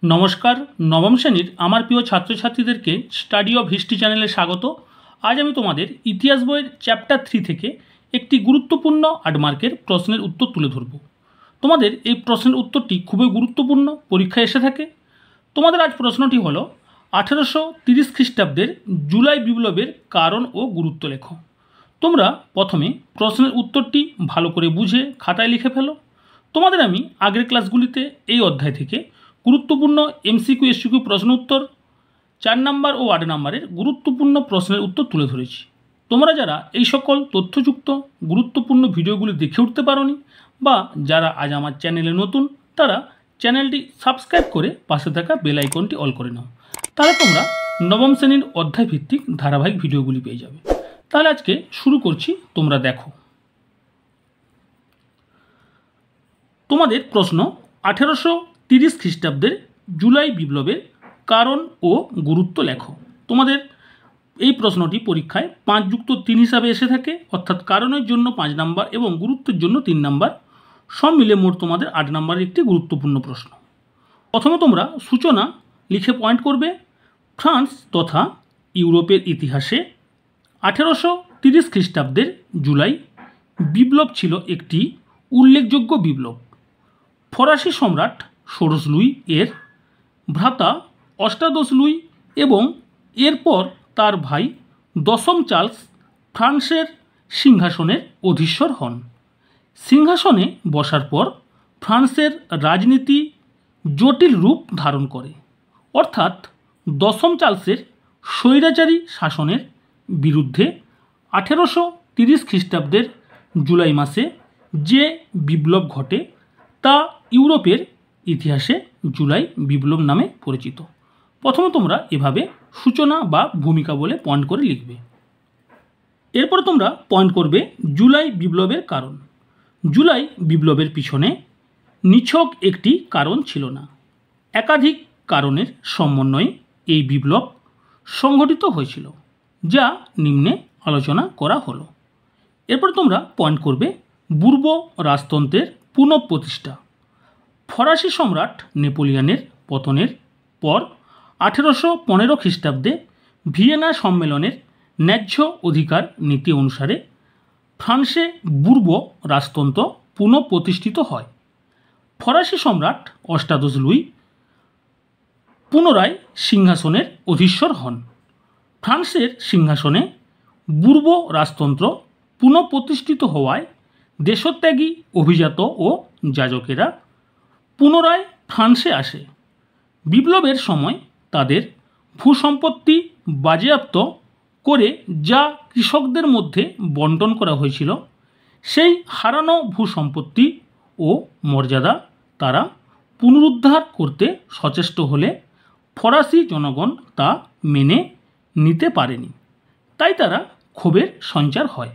নমস্কার, নবম শ্রেণীর আমার প্রিয় ছাত্রছাত্রীদেরকে স্টাডি অফ হিস্ট্রি চ্যানেলে স্বাগত। আজ আমি তোমাদের ইতিহাস বইয়ের চ্যাপ্টার 3 থেকে একটি গুরুত্বপূর্ণ 8 মার্কের প্রশ্নের উত্তর তুলে ধরব। তোমাদের এই প্রশ্নের উত্তরটি খুবই গুরুত্বপূর্ণ, পরীক্ষায় এসে থাকে। তোমাদের আজ প্রশ্নটি হলো 1830 খ্রিস্টাব্দের জুলাই বিপ্লবের কারণ ও গুরুত্ব লেখো। তোমরা প্রথমে প্রশ্নের উত্তরটি ভালো করে বুঝে খাতায় লিখে ফেলো। তোমাদের আমি আগের ক্লাসগুলিতে এই অধ্যায় থেকে গুরুত্বপূর্ণ এমসিকিউ এসকিউ প্রশ্ন উত্তর 4 নম্বর ও 8 নম্বরের গুরুত্বপূর্ণ প্রশ্নের উত্তর তুলে ধরেছি। তোমরা যারা এই সকল তথ্যযুক্ত গুরুত্বপূর্ণ ভিডিওগুলি দেখে উঠতে পারোনি বা যারা আজ আমার চ্যানেলে নতুন, তারা চ্যানেলটি সাবস্ক্রাইব করে পাশে থাকা বেল আইকনটি অল করে নাও। তাহলে তোমরা নবম শ্রেণীর অধ্যায় ভিত্তিক ধারাবাহিক ভিডিওগুলি পেয়ে যাবে। তাহলে আজকে শুরু করছি, তোমরা দেখো। তোমাদের প্রশ্ন 1830 খ্রিস্টাব্দের জুলাই বিপ্লবের কারণ ও গুরুত্ব লেখো। তোমাদের এই প্রশ্নটি পরীক্ষায় 5+3 হিসাবে এসে থাকে, অর্থাৎ কারণের জন্য 5 নাম্বার এবং গুরুত্বের জন্য 3 নাম্বার, সব মিলে মোট তোমাদের 8 নাম্বারের একটি গুরুত্বপূর্ণ প্রশ্ন। প্রথমে তোমরা সূচনা লিখে পয়েন্ট করবে। ফ্রান্স তথা ইউরোপের ইতিহাসে 1830 খ্রিস্টাব্দের জুলাই বিপ্লব ছিল একটি উল্লেখযোগ্য বিপ্লব। ফরাসি সম্রাট ষোড়শ লুই এর ভ্রাতা অষ্টাদশ লুই এবং এরপর তার ভাই দশম চার্লস ফ্রান্সের সিংহাসনের অধীশ্বর হন। সিংহাসনে বসার পর ফ্রান্সের রাজনীতি জটিল রূপ ধারণ করে, অর্থাৎ দশম চার্লসের স্বৈরাচারী শাসনের বিরুদ্ধে 1830 খ্রিস্টাব্দের জুলাই মাসে যে বিপ্লব ঘটে তা ইউরোপের ইতিহাসে জুলাই বিপ্লব নামে পরিচিত। প্রথমে তোমরা এভাবে সূচনা বা ভূমিকা বলে পয়েন্ট করে লিখবে। এরপর তোমরা পয়েন্ট করবে জুলাই বিপ্লবের কারণ। জুলাই বিপ্লবের পিছনে নিছক একটি কারণ ছিল না, একাধিক কারণের সমন্বয়ে এই বিপ্লব সংঘটিত হয়েছিল, যা নিম্নে আলোচনা করা হলো। এরপর তোমরা পয়েন্ট করবে পূর্ব রাজতন্ত্রের পুনঃপ্রতিষ্ঠা। ফরাসি সম্রাট নেপোলিয়নের পতনের পর 1815 খ্রিস্টাব্দে ভিয়েনা সম্মেলনের ন্যায্য অধিকার নীতি অনুসারে ফ্রান্সে পূর্ব রাজতন্ত্র পুনঃপ্রতিষ্ঠিত হয়। ফরাসি সম্রাট অষ্টাদশ লুই পুনরায় সিংহাসনের অধীশ্বর হন। ফ্রান্সের সিংহাসনে পূর্ব রাজতন্ত্র পুনঃপ্রতিষ্ঠিত হওয়ায় দেশত্যাগী অভিজাত ও যাজকেরা পুনরায় ফ্রান্সে আসে। বিপ্লবের সময় তাদের ভূসম্পত্তি বাজেয়াপ্ত করে যা কৃষকদের মধ্যে বন্টন করা হয়েছিল, সেই হারানো ভূসম্পত্তি ও মর্যাদা তারা পুনরুদ্ধার করতে সচেষ্ট হলে ফরাসি জনগণ তা মেনে নিতে পারেনি, তাই তারা ক্ষোভের সঞ্চার হয়।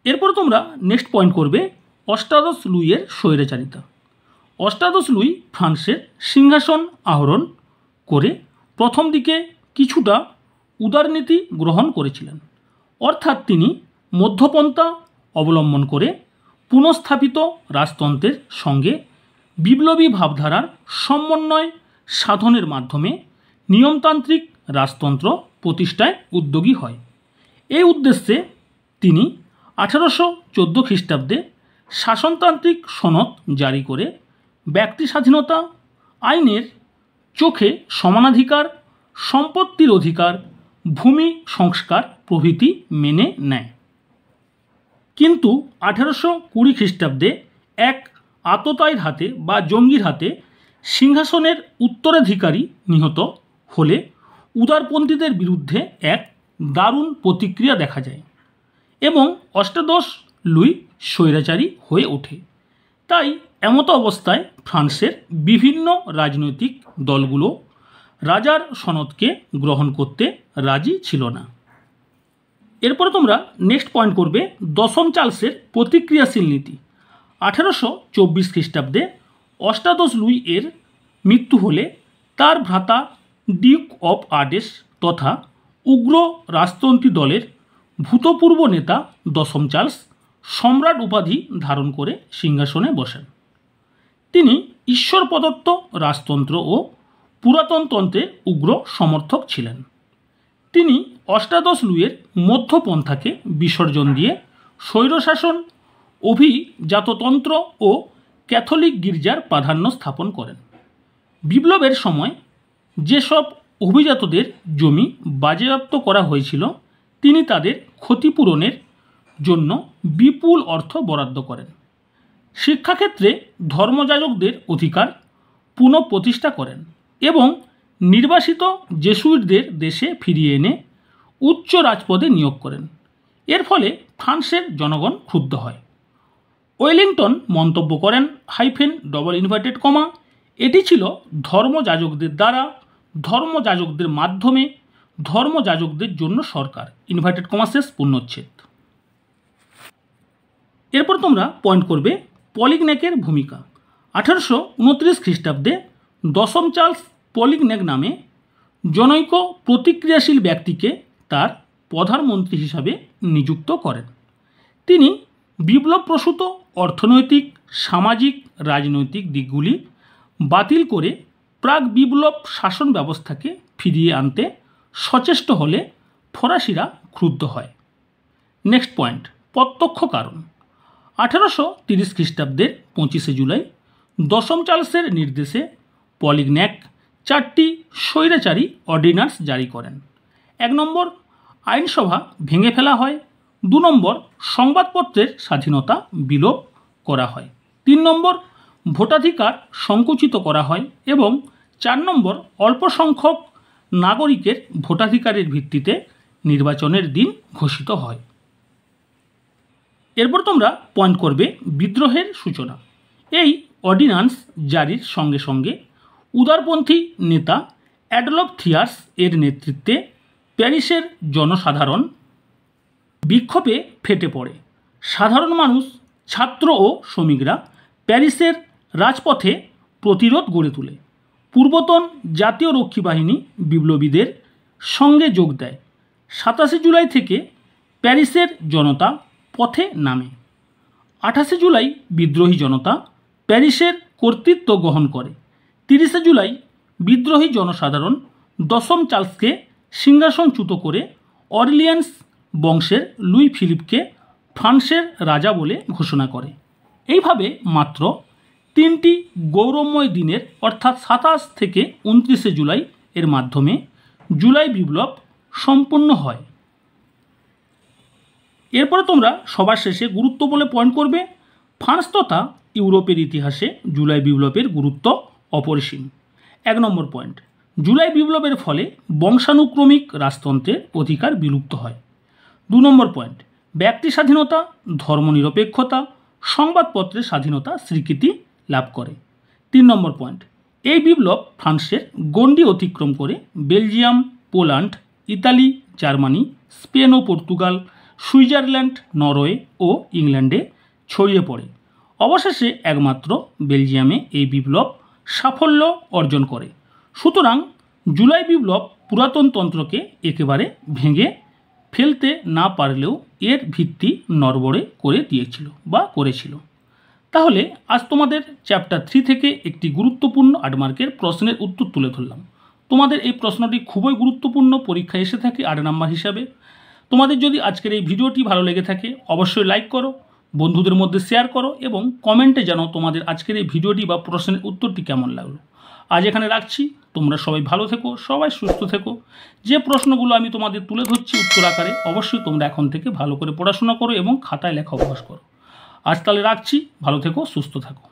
এরপর তোমরা নেক্সট পয়েন্ট করবে অষ্টাদশ লুইয়ের স্বৈরাচারিতা। অষ্টাদশ লুই ফ্রান্সের সিংহাসন আহরণ করে প্রথম দিকে কিছুটা উদারনীতি গ্রহণ করেছিলেন, অর্থাৎ তিনি মধ্যপন্থা অবলম্বন করে পুনঃস্থাপিত রাজতন্ত্রের সঙ্গে বিপ্লবী ভাবধারার সমন্বয় সাধনের মাধ্যমে নিয়মতান্ত্রিক রাজতন্ত্র প্রতিষ্ঠায় উদ্যোগী হয়। এই উদ্দেশ্যে তিনি 1814 খ্রিস্টাব্দে শাসনতান্ত্রিক সনদ জারি করে ব্যক্তি স্বাধীনতা, আইনের চোখে সমানাধিকার, সম্পত্তির অধিকার, ভূমি সংস্কার প্রভৃতি মেনে নেয়। কিন্তু 1820 খ্রিস্টাব্দে এক আততায়ীর হাতে বা জঙ্গির হাতে সিংহাসনের উত্তরাধিকারী নিহত হলে উদারপন্থীদের বিরুদ্ধে এক দারুণ প্রতিক্রিয়া দেখা যায় এবং অষ্টাদশ লুই স্বৈরাচারী হয়ে ওঠে। তাই এমতো অবস্থায় ফ্রান্সের বিভিন্ন রাজনৈতিক দলগুলো রাজার সনদকে গ্রহণ করতে রাজি ছিল না। এরপরে তোমরা নেক্সট পয়েন্ট করবে দশম চার্লসের প্রতিক্রিয়াশীল নীতি। 1824 খ্রিস্টাব্দে অষ্টাদশ লুই এর মৃত্যু হলে তার ভ্রাতা ডিউক অফ আর্ডেস তথা উগ্র রাজতন্ত্রী দলের ভূতপূর্ব নেতা দশম চার্লস সম্রাট উপাধি ধারণ করে সিংহাসনে বসেন। তিনি ঈশ্বর প্রদত্ত রাজতন্ত্র ও পুরাতন তন্ত্রের উগ্র সমর্থক ছিলেন। তিনি অষ্টাদশ লুইয়ের মধ্যপন্থাকে বিসর্জন দিয়ে স্বৈরশাসন, অভিজাততন্ত্র ও ক্যাথলিক গির্জার প্রাধান্য স্থাপন করেন। বিপ্লবের সময় যেসব অভিজাতদের জমি বাজেয়াপ্ত করা হয়েছিল, তিনি তাদের ক্ষতিপূরণের জন্য বিপুল অর্থ বরাদ্দ করেন। শিক্ষাক্ষেত্রে ধর্মযাজকদের অধিকার পুনঃপ্রতিষ্ঠা করেন এবং নির্বাসিত জেসুইটদের দেশে ফিরিয়ে এনে উচ্চ রাজপদে নিয়োগ করেন। এর ফলে ফ্রান্সের জনগণ ক্ষুব্ধ হয়। ওয়েলিংটন মন্তব্য করেন এটি ছিল ধর্মযাজকদের দ্বারা, ধর্মযাজকদের মাধ্যমে, ধর্মযাজকদের জন্য সরকার পূর্ণচ্ছেদ। এরপর তোমরা পয়েন্ট করবে পলিগন্যাকের ভূমিকা। 1829 খ্রিস্টাব্দে দশম চার্লস পলিগন্যাক নামে জনৈক প্রতিক্রিয়াশীল ব্যক্তিকে তার প্রধানমন্ত্রী হিসাবে নিযুক্ত করেন। তিনি বিপ্লবপ্রসূত অর্থনৈতিক, সামাজিক, রাজনৈতিক দিকগুলি বাতিল করে প্রাক বিপ্লব শাসন ব্যবস্থাকে ফিরিয়ে আনতে সচেষ্ট হলে ফরাসিরা ক্রুদ্ধ হয়। নেক্সট পয়েন্ট, প্রত্যক্ষ কারণ। 1830 খ্রিস্টাব্দের 25শে জুলাই দশম চার্লসের নির্দেশে পলিগন্যাক 4টি স্বৈরাচারী অর্ডিন্যান্স জারি করেন। 1 নম্বর, আইনসভা ভেঙে ফেলা হয়। 2 নম্বর, সংবাদপত্রের স্বাধীনতা বিলোপ করা হয়। 3 নম্বর, ভোটাধিকার সংকুচিত করা হয় এবং 4 নম্বর, অল্প সংখ্যক নাগরিকের ভোটাধিকারের ভিত্তিতে নির্বাচনের দিন ঘোষিত হয়। এরপর তোমরা পয়েন্ট করবে বিদ্রোহের সূচনা। এই অর্ডিন্যান্স জারির সঙ্গে সঙ্গে উদারপন্থী নেতা অ্যাডলফ থিয়ার্স এর নেতৃত্বে প্যারিসের জনসাধারণ বিক্ষোভে ফেটে পড়ে। সাধারণ মানুষ, ছাত্র ও শ্রমিকরা প্যারিসের রাজপথে প্রতিরোধ গড়ে তোলে। পূর্বতন জাতীয় রক্ষী বাহিনী বিপ্লবীদের সঙ্গে যোগ দেয়। 27শে জুলাই থেকে প্যারিসের জনতা পথে নামে। 28শে জুলাই বিদ্রোহী জনতা প্যারিসের কর্তৃত্ব গ্রহণ করে। 30শে জুলাই বিদ্রোহী জনসাধারণ দশম চার্লসকে সিংহাসনচ্যুত করে অর্লিয়ান্স বংশের লুই ফিলিপকে ফ্রান্সের রাজা বলে ঘোষণা করে। এইভাবে মাত্র 3টি গৌরবময় দিনের অর্থাৎ 27 থেকে 29শে জুলাই এর মাধ্যমে জুলাই বিপ্লব সম্পন্ন হয়। এরপরে তোমরা সবার শেষে গুরুত্ব বলে পয়েন্ট করবে ফ্রান্স তথা ইউরোপের ইতিহাসে জুলাই বিপ্লবের গুরুত্ব অপরিসীম। 1 নম্বর পয়েন্ট, জুলাই বিপ্লবের ফলে বংশানুক্রমিক রাজতন্ত্রের অধিকার বিলুপ্ত হয়। 2 নম্বর পয়েন্ট, ব্যক্তি স্বাধীনতা, ধর্মনিরপেক্ষতা, সংবাদপত্রের স্বাধীনতা স্বীকৃতি লাভ করে। 3 নম্বর পয়েন্ট, এই বিপ্লব ফ্রান্সের গণ্ডি অতিক্রম করে Belgium, Poland, Italy, Germany, Spain ও পর্তুগাল, সুইজারল্যান্ড, নরওয়ে ও ইংল্যান্ডে ছড়িয়ে পড়ে। অবশেষে একমাত্র বেলজিয়ামে এই বিপ্লব সাফল্য অর্জন করে। সুতরাং জুলাই বিপ্লব পুরাতন তন্ত্রকে একেবারে ভেঙে ফেলতে না পারলেও এর ভিত্তি নড়বড়ে করে দিয়েছিল বা করেছিল। তাহলে আজ তোমাদের চ্যাপ্টার 3 থেকে একটি গুরুত্বপূর্ণ 8 মার্কের প্রশ্নের উত্তর তুলে ধরলাম। তোমাদের এই প্রশ্নটি খুবই গুরুত্বপূর্ণ, পরীক্ষায় এসে থাকে 8 নাম্বার হিসাবে। তোমাদের যদি আজকের এই ভিডিওটি ভালো লেগে থাকে অবশ্যই লাইক করো, বন্ধুদের মধ্যে শেয়ার করো এবং কমেন্টে জানাও তোমাদের আজকের এই ভিডিওটি বা প্রশ্নের উত্তরটি কেমন লাগলো। আজ এখানে রাখছি। তোমরা সবাই ভালো থেকো, সবাই সুস্থ থেকো। যে প্রশ্নগুলো আমি তোমাদের তুলে ধরছি উত্তর আকারে, অবশ্যই তোমরা এখন থেকে ভালো করে পড়াশোনা করো এবং খাতায় লেখা অভ্যাস করো। আজ তাহলে রাখছি, ভালো থেকো, সুস্থ থাকো।